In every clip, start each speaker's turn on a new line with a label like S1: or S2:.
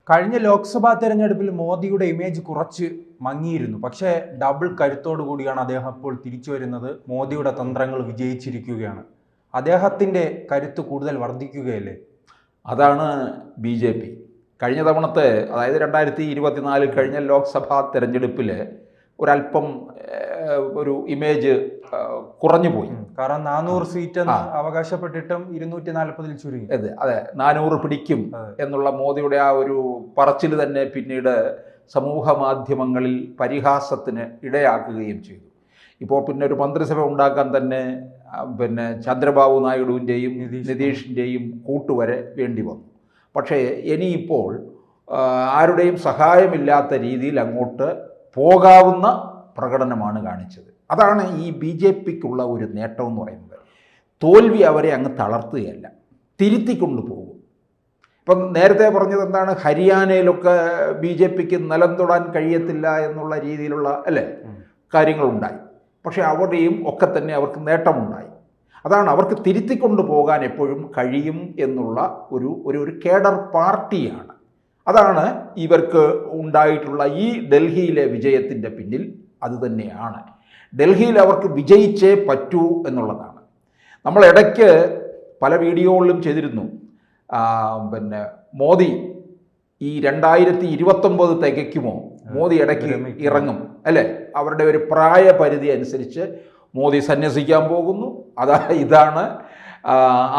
S1: കഴിഞ്ഞ ലോക്സഭാ തെരഞ്ഞെടുപ്പിൽ മോദിയുടെ ഇമേജ് കുറച്ച് മങ്ങിയിരുന്നു. പക്ഷേ ഡബിൾ കരുത്തോടു കൂടിയാണ് അദ്ദേഹം ഇപ്പോൾ തിരിച്ചു വരുന്നത്. മോദിയുടെ തന്ത്രങ്ങൾ വിജയിച്ചിരിക്കുകയാണ്. അദ്ദേഹത്തിൻ്റെ കരുത്ത് കൂടുതൽ വർദ്ധിക്കുകയല്ലേ?
S2: അതാണ് BJP. കഴിഞ്ഞ തവണത്തെ, അതായത് 2024 കഴിഞ്ഞ ലോക്സഭാ തെരഞ്ഞെടുപ്പിൽ ഒരല്പം ഒരു ഇമേജ് കുറഞ്ഞു പോയി.
S1: കാരണം 400 സീറ്റ് അവകാശപ്പെട്ടിട്ടും 240 ചുരുങ്ങി.
S2: അതെ, 400 പിടിക്കും എന്നുള്ള മോദിയുടെ ആ ഒരു പറച്ചിൽ തന്നെ പിന്നീട് സമൂഹ മാധ്യമങ്ങളിൽ പരിഹാസത്തിന് ഇടയാക്കുകയും ചെയ്തു. ഇപ്പോൾ പിന്നെ ഒരു മന്ത്രിസഭ ഉണ്ടാക്കാൻ തന്നെ ചന്ദ്രബാബു നായിഡുവിൻ്റെയും നിതീഷിൻ്റെയും കൂട്ടുവരെ വേണ്ടി വന്നു. പക്ഷേ ഇനിയിപ്പോൾ ആരുടെയും സഹായമില്ലാത്ത രീതിയിൽ അങ്ങോട്ട് പോകാവുന്ന പ്രകടനമാണ് കാണിച്ചത്. അതാണ് ഈ BJPക്കുള്ള ഒരു നേട്ടം എന്ന് പറയുന്നത്. തോൽവി അവരെ അങ്ങ് തളർത്തുകയല്ല, തിരുത്തിക്കൊണ്ടു പോകും. ഇപ്പം നേരത്തെ പറഞ്ഞത് എന്താണ്, ഹരിയാനയിലൊക്കെ BJPക്ക് നിലം തൊടാൻ കഴിയത്തില്ല എന്നുള്ള രീതിയിലുള്ള കാര്യങ്ങളുണ്ടായി. പക്ഷേ അവിടെയും ഒക്കെ തന്നെ അവർക്ക് നേട്ടമുണ്ടായി. അതാണ്, അവർക്ക് തിരുത്തിക്കൊണ്ടു പോകാൻ എപ്പോഴും കഴിയും എന്നുള്ള ഒരു കേഡർ പാർട്ടിയാണ്. അതാണ് ഇവർക്ക് ഉണ്ടായിട്ടുള്ള ഈ ഡൽഹിയിലെ വിജയത്തിൻ്റെ പിന്നിൽ അതുതന്നെയാണ്. ഡൽഹിയിൽ അവർക്ക് വിജയിച്ചേ പറ്റൂ എന്നുള്ളതാണ്. നമ്മൾ ഇടയ്ക്ക് പല വീഡിയോകളിലും ചെയ്തിരുന്നു, മോദി ഈ 2029 തികയ്ക്കുമോ, മോദി ഇടയ്ക്ക് ഇറങ്ങും അവരുടെ ഒരു പ്രായപരിധി അനുസരിച്ച് മോദി സന്യസിക്കാൻ പോകുന്നു. ഇതാണ്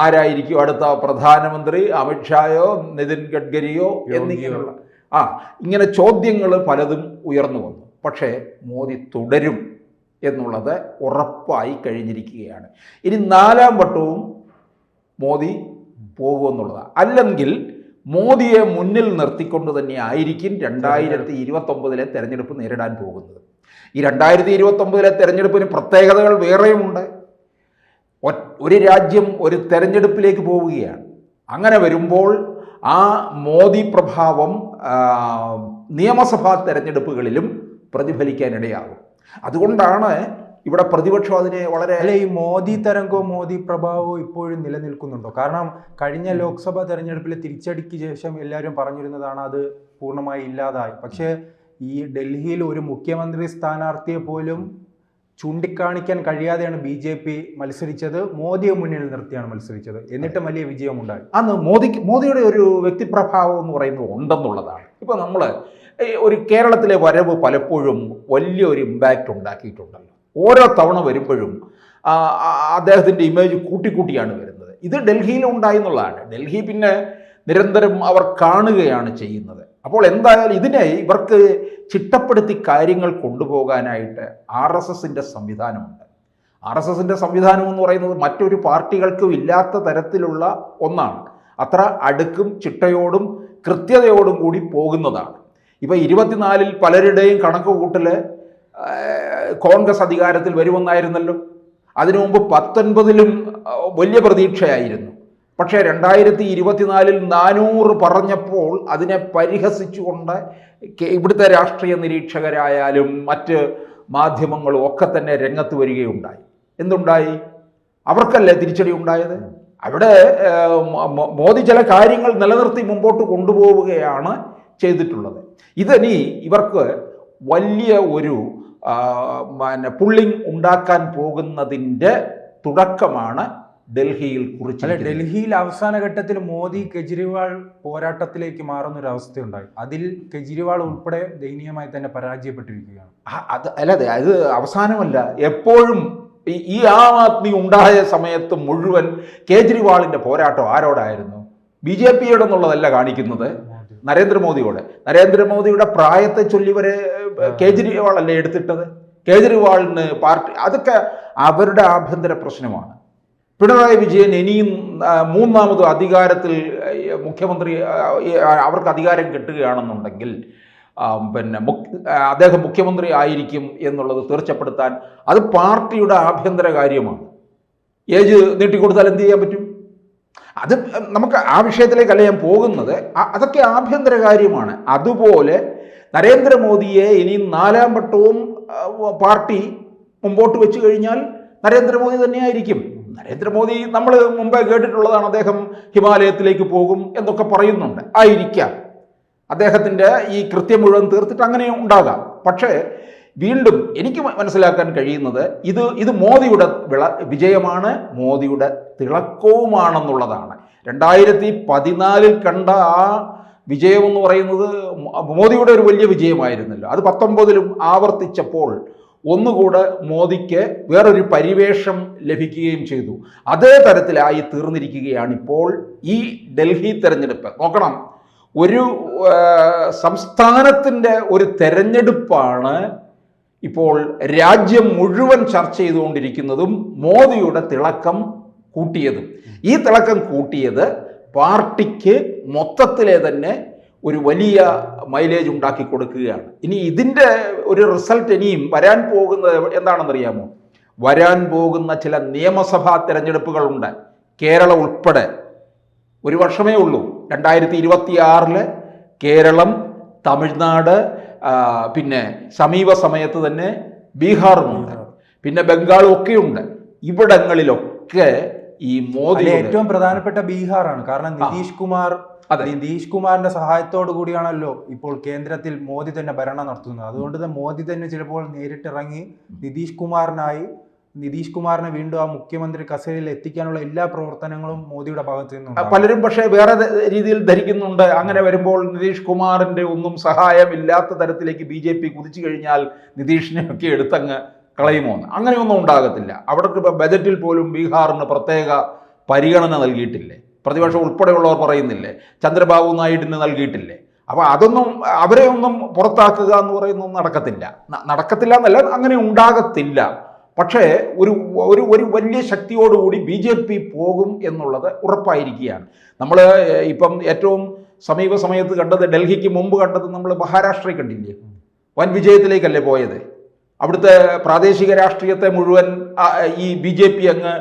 S2: ആരായിരിക്കും അടുത്ത പ്രധാനമന്ത്രി, അമിത്ഷായോ നിതിൻ ഗഡ്കരിയോ എന്നിങ്ങനെയുള്ള ഇങ്ങനെ ചോദ്യങ്ങൾ പലതും ഉയർന്നു വന്നു. പക്ഷേ മോദി തുടരും എന്നുള്ളത് ഉറപ്പായി കഴിഞ്ഞിരിക്കുകയാണ്. ഇനി 4ാം വട്ടവും മോദി പോകുമെന്നുള്ളതാണ്. അല്ലെങ്കിൽ മോദിയെ മുന്നിൽ നിർത്തിക്കൊണ്ട് തന്നെ ആയിരിക്കും 2029 തെരഞ്ഞെടുപ്പ് നേരിടാൻ പോകുന്നത്. ഈ 2029 തെരഞ്ഞെടുപ്പിന് പ്രത്യേകതകൾ വേറെയുമുണ്ട്. ഒരു രാജ്യം ഒരു തെരഞ്ഞെടുപ്പിലേക്ക് പോവുകയാണ്. അങ്ങനെ വരുമ്പോൾ ആ മോദി പ്രഭാവം നിയമസഭാ തെരഞ്ഞെടുപ്പുകളിലും പ്രതിഫലിക്കാനിടയാകും. അതുകൊണ്ടാണ് ഇവിടെ പ്രതിപക്ഷം അതിനെ വളരെ
S1: ഈ മോദി തരംഗവും മോദി പ്രഭാവവും ഇപ്പോഴും നിലനിൽക്കുന്നുണ്ടോ? കാരണം കഴിഞ്ഞ ലോക്സഭാ തെരഞ്ഞെടുപ്പിലെ തിരിച്ചടിക്ക് ശേഷം എല്ലാവരും പറഞ്ഞിരുന്നതാണ് അത് പൂർണ്ണമായി ഇല്ലാതായി. പക്ഷേ ഈ ഡൽഹിയിൽ ഒരു മുഖ്യമന്ത്രി സ്ഥാനാർത്ഥിയെ പോലും ചൂണ്ടിക്കാണിക്കാൻ കഴിയാതെയാണ് BJP മത്സരിച്ചത്. മോദിയെ മുന്നിൽ നിർത്തിയാണ് മത്സരിച്ചത്. എന്നിട്ടും വലിയ വിജയമുണ്ടായി.
S2: അന്ന് മോദിയുടെ ഒരു വ്യക്തിപ്രഭാവം എന്ന് പറയുന്നത് ഉണ്ടെന്നുള്ളതാണ്. ഇപ്പോൾ നമ്മൾ ഒരു കേരളത്തിലെ വരവ് പലപ്പോഴും വലിയൊരു ഇമ്പാക്റ്റ് ഉണ്ടാക്കിയിട്ടുണ്ടല്ലോ. ഓരോ തവണ വരുമ്പോഴും അദ്ദേഹത്തിൻ്റെ ഇമേജ് കൂട്ടിക്കൂട്ടിയാണ് വരുന്നത്. ഇത് ഡൽഹിയിൽ ഉണ്ടായി എന്നുള്ളതാണ്. ഡൽഹി പിന്നെ നിരന്തരം അവർ കാണുകയാണ് ചെയ്യുന്നത്. അപ്പോൾ എന്തായാലും ഇതിനെ ഇവർക്ക് ചിട്ടപ്പെടുത്തി കാര്യങ്ങൾ കൊണ്ടുപോകാനായിട്ട് RSSൻ്റെ സംവിധാനമുണ്ട്. RSSൻ്റെ സംവിധാനം എന്ന് പറയുന്നത് മറ്റൊരു പാർട്ടികൾക്കും ഇല്ലാത്ത തരത്തിലുള്ള ഒന്നാണ്. അത്ര അടുക്കും ചിട്ടയോടും കൃത്യതയോടും കൂടി പോകുന്നതാണ്. ഇപ്പോൾ 24 പലരുടെയും കണക്ക് കൂട്ടൽ കോൺഗ്രസ് അധികാരത്തിൽ വരുമെന്നായിരുന്നല്ലോ. അതിനു മുമ്പ് 19 വലിയ പ്രതീക്ഷയായിരുന്നു. പക്ഷേ 2024 400 പറഞ്ഞപ്പോൾ അതിനെ പരിഹസിച്ചുകൊണ്ട് ഇവിടുത്തെ രാഷ്ട്രീയ നിരീക്ഷകരായാലും മറ്റ് മാധ്യമങ്ങളും ഒക്കെ തന്നെ രംഗത്ത് വരികയുണ്ടായി. എന്തുണ്ടായി? അവർക്കല്ലേ തിരിച്ചടി ഉണ്ടായത്. അവിടെ മോദി ചില കാര്യങ്ങൾ നിലനിർത്തി മുമ്പോട്ട് കൊണ്ടുപോവുകയാണ് ചെയ്തിട്ടുള്ളത്. ഇതിനി ഇവർക്ക് വലിയ ഒരു പുള്ളിങ് ഉണ്ടാക്കാൻ പോകുന്നതിൻ്റെ തുടക്കമാണ് ഡൽഹിയിൽ കുറിച്ച്.
S1: ഡൽഹിയിൽ അവസാന ഘട്ടത്തിൽ മോദി കെജ്രിവാൾ പോരാട്ടത്തിലേക്ക് മാറുന്നൊരവസ്ഥയുണ്ടായി. അതിൽ കെജ്രിവാൾ ഉൾപ്പെടെ ദയനീയമായി തന്നെ പരാജയപ്പെട്ടിരിക്കുകയാണ്.
S2: അത് അവസാനമല്ല, എപ്പോഴും ഈ ആം ആദ്മി ഉണ്ടായ സമയത്ത് മുഴുവൻ കേജ്രിവാളിൻ്റെ പോരാട്ടം ആരോടായിരുന്നു? BJPയോട് എന്നുള്ളതല്ല കാണിക്കുന്നത്, നരേന്ദ്രമോദിയുടെ പ്രായത്തെ ചൊല്ലി വരെ കേജ്രിവാളല്ലേ എടുത്തിട്ടത്. കേജ്രിവാളിന് പാർട്ടി, അതൊക്കെ അവരുടെ ആഭ്യന്തര പ്രശ്നമാണ്. പിണറായി വിജയൻ ഇനിയും 3ാമത് അധികാരത്തിൽ മുഖ്യമന്ത്രി അവർക്ക് അധികാരം കിട്ടുകയാണെന്നുണ്ടെങ്കിൽ അദ്ദേഹം മുഖ്യമന്ത്രി ആയിരിക്കും എന്നുള്ളത് തീർച്ചപ്പെടുത്താൻ അത് പാർട്ടിയുടെ ആഭ്യന്തര കാര്യമാണ്. ഏജ് നീട്ടിക്കൊടുത്താൽ എന്ത് ചെയ്യാൻ പറ്റും? അത് നമുക്ക് ആ വിഷയത്തിലേക്കല്ല ഞാൻ പോകുന്നത്. അതൊക്കെ ആഭ്യന്തര കാര്യമാണ്. അതുപോലെ നരേന്ദ്രമോദിയെ ഇനിയും 4ാം വട്ടവും പാർട്ടി മുമ്പോട്ട് വെച്ച് കഴിഞ്ഞാൽ നരേന്ദ്രമോദി തന്നെയായിരിക്കും. നരേന്ദ്രമോദി നമ്മൾ മുമ്പേ കേട്ടിട്ടുള്ളതാണ്, അദ്ദേഹം ഹിമാലയത്തിലേക്ക് പോകും എന്നൊക്കെ പറയുന്നുണ്ട്. ആയിരിക്കാം. അദ്ദേഹത്തിൻ്റെ ഈ കൃത്യം മുഴുവൻ തീർത്തിട്ട് അങ്ങനെ ഉണ്ടാകാം. പക്ഷേ വീണ്ടും എനിക്ക് മനസ്സിലാക്കാൻ കഴിയുന്നത് ഇത് മോദിയുടെ വിജയമാണ്, മോദിയുടെ തിളക്കവുമാണെന്നുള്ളതാണ്. 2014 കണ്ട ആ വിജയം എന്ന് പറയുന്നത് മോദിയുടെ ഒരു വലിയ വിജയമായിരുന്നല്ലോ. അത് 19-ലും ആവർത്തിച്ചപ്പോൾ ഒന്നുകൂടെ മോദിക്ക് വേറൊരു പരിവേഷം ലഭിക്കുകയും ചെയ്തു. അതേ തരത്തിലായി തീർന്നിരിക്കുകയാണ് ഇപ്പോൾ ഈ ഡൽഹി തെരഞ്ഞെടുപ്പ്. നോക്കണം, ഒരു സംസ്ഥാനത്തിൻ്റെ ഒരു തെരഞ്ഞെടുപ്പാണ് ഇപ്പോൾ രാജ്യം മുഴുവൻ ചർച്ച ചെയ്തുകൊണ്ടിരിക്കുന്നതും മോദിയുടെ തിളക്കം കൂട്ടിയതും. ഈ തിളക്കം കൂട്ടിയത് പാർട്ടിക്ക് മൊത്തത്തിലെ തന്നെ ഒരു വലിയ മൈലേജ് ഉണ്ടാക്കി കൊടുക്കുകയാണ്. ഇനി ഇതിൻ്റെ ഒരു റിസൾട്ട് ഇനിയും വരാൻ പോകുന്നത് എന്താണെന്നറിയാമോ? വരാൻ പോകുന്ന ചില നിയമസഭാ തെരഞ്ഞെടുപ്പുകളുണ്ട്, കേരളം ഉൾപ്പെടെ. ഒരു വർഷമേ ഉള്ളൂ, 2026 കേരളം, തമിഴ്നാട്, പിന്നെ സമീപ സമയത്ത് തന്നെ ബീഹാറുമുണ്ട്, പിന്നെ ബംഗാളും ഒക്കെയുണ്ട്. ഇവിടങ്ങളിലൊക്കെ ഈ മോദി
S1: ഏറ്റവും പ്രധാനപ്പെട്ട ബീഹാറാണ്. കാരണം നിതീഷ് കുമാറിന്റെ സഹായത്തോടു കൂടിയാണല്ലോ ഇപ്പോൾ കേന്ദ്രത്തിൽ മോദി തന്നെ ഭരണം നടത്തുന്നത്. അതുകൊണ്ട് തന്നെ മോദി തന്നെ ചിലപ്പോൾ നേരിട്ടിറങ്ങി നിതീഷ് കുമാറിനെ വീണ്ടും ആ മുഖ്യമന്ത്രി കസേരയിൽ എത്തിക്കാനുള്ള എല്ലാ പ്രവർത്തനങ്ങളും മോദിയുടെ ഭാഗത്ത് നിന്നും.
S2: പലരും പക്ഷേ വേറെ രീതിയിൽ ധരിക്കുന്നുണ്ട്. അങ്ങനെ വരുമ്പോൾ നിതീഷ് കുമാറിന്റെ ഒന്നും സഹായമില്ലാത്ത തരത്തിലേക്ക് BJP കുതിച്ചു കഴിഞ്ഞാൽ നിതീഷിനെയൊക്കെ എടുത്തങ്ങ് കളയുമോ? അങ്ങനെയൊന്നും ഉണ്ടാകത്തില്ല. അവിടെ ബജറ്റിൽ പോലും ബീഹാറിന് പ്രത്യേക പരിഗണന നൽകിയിട്ടില്ലേ? പ്രതിപക്ഷം ഉൾപ്പെടെയുള്ളവർ പറയുന്നില്ലേ? ചന്ദ്രബാബു നായിഡുവിന് നൽകിയിട്ടില്ലേ? അപ്പോൾ അതൊന്നും, അവരെ ഒന്നും പുറത്താക്കുക എന്ന് പറയുന്നൊന്നും നടക്കത്തില്ല എന്നല്ല, അങ്ങനെ ഉണ്ടാകത്തില്ല. പക്ഷേ ഒരു വലിയ ശക്തിയോടുകൂടി BJP പോകും എന്നുള്ളത് ഉറപ്പായിരിക്കുകയാണ്. നമ്മൾ ഇപ്പം ഏറ്റവും സമീപ സമയത്ത് കണ്ടത്, ഡൽഹിക്ക് മുമ്പ് കണ്ടത് നമ്മൾ മഹാരാഷ്ട്രയിൽ കണ്ടില്ലേ? വൻ വിജയത്തിലേക്കല്ലേ പോയത്? അവിടുത്തെ പ്രാദേശിക രാഷ്ട്രീയത്തെ മുഴുവൻ ഈ BJP അങ്ങ്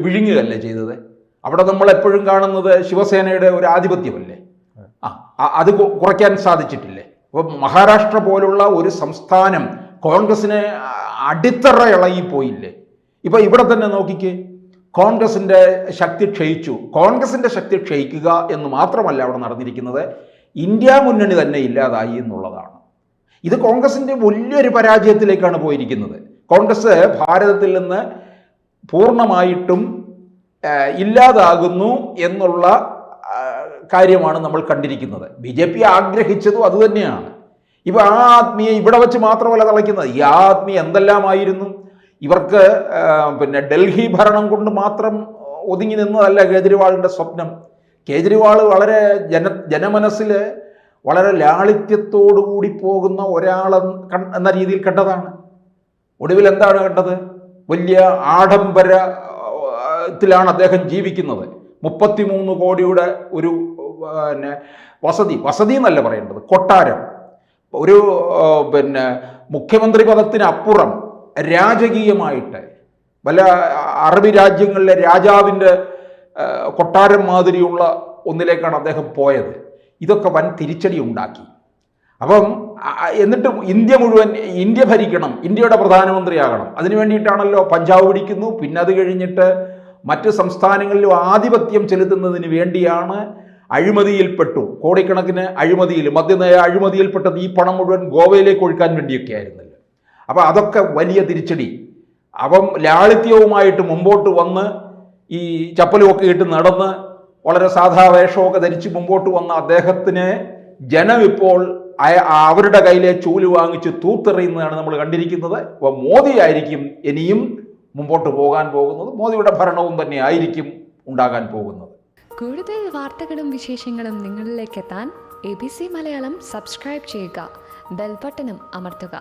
S2: വിഴുങ്ങുകയല്ലേ ചെയ്തത്. അവിടെ നമ്മൾ എപ്പോഴും കാണുന്നത് ശിവസേനയുടെ ഒരു ആധിപത്യമല്ലേ. അത് കുറയ്ക്കാൻ സാധിച്ചിട്ടില്ലേ? അപ്പോൾ മഹാരാഷ്ട്ര പോലുള്ള ഒരു സംസ്ഥാനം കോൺഗ്രസിന് അടിത്തറ ഇളകിപ്പോയില്ലേ? ഇപ്പം ഇവിടെ തന്നെ നോക്കിക്കേ, കോൺഗ്രസിൻ്റെ ശക്തി ക്ഷയിച്ചു. കോൺഗ്രസിൻ്റെ ശക്തി ക്ഷയിക്കുക എന്ന് മാത്രമല്ല അവിടെ നടന്നിരിക്കുന്നത്, ഇന്ത്യ മുന്നണി തന്നെ ഇല്ലാതായി എന്നുള്ളതാണ്. ഇത് കോൺഗ്രസിൻ്റെ വലിയൊരു പരാജയത്തിലേക്കാണ് പോയിരിക്കുന്നത്. കോൺഗ്രസ് ഭാരതത്തിൽ നിന്ന് പൂർണ്ണമായിട്ടും ഇല്ലാതാകുന്നു എന്നുള്ള കാര്യമാണ് നമ്മൾ കണ്ടിരിക്കുന്നത്. BJP ആഗ്രഹിച്ചതും അതുതന്നെയാണ്. ഇപ്പം ആ ആത്മീയ ഇവിടെ വെച്ച് മാത്രമല്ല തളയ്ക്കുന്നത്. ഈ ആത്മീയ എന്തെല്ലാമായിരുന്നു ഇവർക്ക്. പിന്നെ ഡൽഹി ഭരണം കൊണ്ട് മാത്രം ഒതുങ്ങി നിന്നതല്ല കേജ്രിവാളിൻ്റെ സ്വപ്നം. കേജ്രിവാൾ വളരെ ജനമനസ്സിൽ വളരെ ലാളിത്യത്തോടു കൂടി പോകുന്ന ഒരാൾ എന്ന രീതിയിൽ കണ്ടതാണ്. ഒടുവിൽ എന്താണ് കണ്ടത്? വലിയ ആഡംബരത്തിലാണ് അദ്ദേഹം ജീവിക്കുന്നത്. 33 കോടിയുടെ ഒരു വസതി എന്നല്ല പറയേണ്ടത്, കൊട്ടാരം. ഒരു മുഖ്യമന്ത്രി പദത്തിനപ്പുറം രാജകീയമായിട്ട് പല അറബി രാജ്യങ്ങളിലെ രാജാവിൻ്റെ കൊട്ടാരം മാതിരിയുള്ള ഒന്നിലേക്കാണ് അദ്ദേഹം പോയത്. ഇതൊക്കെ വൻ തിരിച്ചടി ഉണ്ടാക്കി. അപ്പം എന്നിട്ട് ഇന്ത്യ ഭരിക്കണം, ഇന്ത്യയുടെ പ്രധാനമന്ത്രിയാകണം. അതിനു വേണ്ടിയിട്ടാണല്ലോ പഞ്ചാബ് പിടിക്കുന്നു. പിന്നെ അത് കഴിഞ്ഞിട്ട് മറ്റ് സംസ്ഥാനങ്ങളിലും ആധിപത്യം ചെലുത്തുന്നതിന് വേണ്ടിയാണ് അഴിമതിയിൽപ്പെട്ടു. കോടിക്കണക്കിന് മദ്യനയ അഴിമതിയിൽപ്പെട്ടത് ഈ പണം മുഴുവൻ ഗോവയിലേക്ക് ഒഴുക്കാൻ വേണ്ടിയൊക്കെ ആയിരുന്നല്ലോ. അപ്പം അതൊക്കെ വലിയ തിരിച്ചടി. അപ്പം ലാളിത്യവുമായിട്ട് മുമ്പോട്ട് വന്ന് ഈ ചപ്പലുമൊക്കെ ഇട്ട് നടന്ന് വളരെ സാധാ വേഷമൊക്കെ ധരിച്ച് മുമ്പോട്ട് വന്ന അദ്ദേഹത്തിന് ജനം ഇപ്പോൾ അവരുടെ കയ്യിലെ ചൂല് വാങ്ങിച്ച് തൂത്തെറിയുന്നതാണ് നമ്മൾ കണ്ടിരിക്കുന്നത്. അപ്പോൾ മോദി ആയിരിക്കും ഇനിയും മുമ്പോട്ട് പോകാൻ പോകുന്നത്. മോദിയുടെ ഭരണവും തന്നെ ആയിരിക്കും ഉണ്ടാകാൻ പോകുന്നത്.
S3: കൂടുതൽ വാർത്തകളും വിശേഷങ്ങളും നിങ്ങളിലേക്ക് എത്താൻ ABC മലയാളം സബ്സ്ക്രൈബ് ചെയ്യുക, ബെൽ ബട്ടണും അമർത്തുക.